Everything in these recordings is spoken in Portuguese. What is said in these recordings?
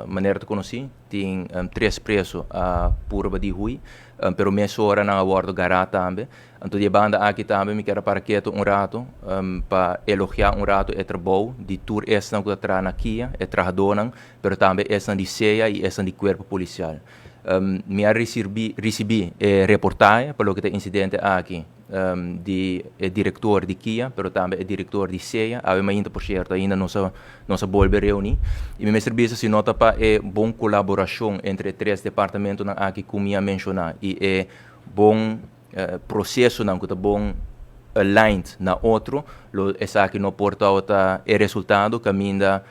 maneira de conhecer, tem três presos por de hui, pero meia hora na abordo garata também. Então, de banda aqui também, me quero para quieto rato, para elogiar rato é trabalho, de tour essa que está na Kia, é trabalhador, pero também essa de ceia e essa de corpo policial. Me recebi reportagem pelo que tem incidente aqui. De diretor de Kia, pero também é diretor de CEA, ainda por certo, ainda não se volve reunir. E meu serviço se nota para boa colaboração entre três departamentos aqui como eu mencionar e bom processo não que bom aligned na outro, essa aqui não porta outra resultado caminha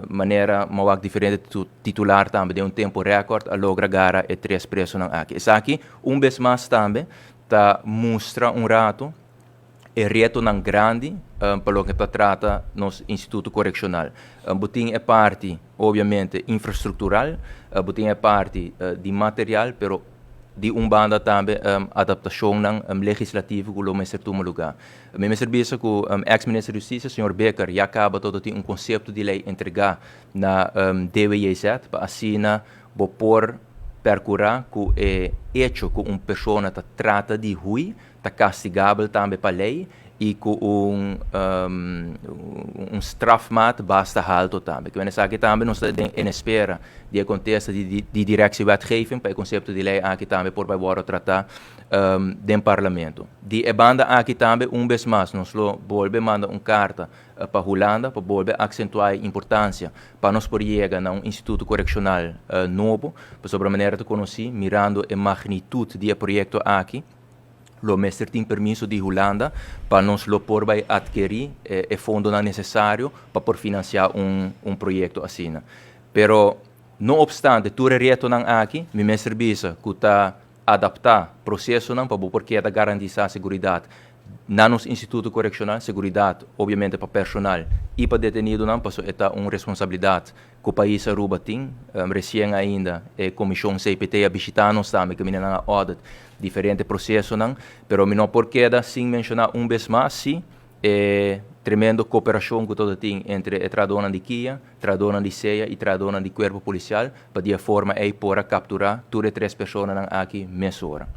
maneira muito diferente titular também de tempo recorde a logra gara e três presos aqui. Essa aqui vez mais também mostra rato e reto grande pelo que trata nos instituto correccional. Botin é parte, obviamente, infraestrutural, botin é parte de material, pero de banda também adaptação legislativa que o meu sertumo lugar. Meu serviço com o ex-ministro da Justiça, Sr. Becker, já acaba todo conceito de lei entregar na DWZ, para assim, por percurar que é hecho que uma pessoa trata de ruim, está castigável também para a lei e que strafmaat basta alto também. Que aqui também nós estamos em espera de acontecer de direção wetgeving para o conceito de lei aqui também por vai tratar do parlamento. De banda aqui também vez mais nós volve mandar carta para a Holanda para volver acentuar a importância para nós por chegar a instituto correccional novo, para sobre a maneira de conhecer, mirando a magnitude do projeto aqui. O mestre tem permisso de Holanda para nós por adquirir o fundo necessário para por financiar projeto assim. Pero, não obstante, tudo reto aqui, meu serviço que está adaptar o processo para porque garantir a segurança na nosso instituto correccional, segurança, obviamente, para personal e para detenido, porque é uma responsabilidade que o país Aruba tem, recém ainda, a comissão CPT a visitar nós também, que na audit diferentes processos, pero não por queda, sem mencionar vez mais, sim, tremenda cooperação que todo tem entre a tradona de Kia, tradona de CEA e tradona de corpo policial, para de forma aí para capturar todas as três pessoas aqui mesma hora.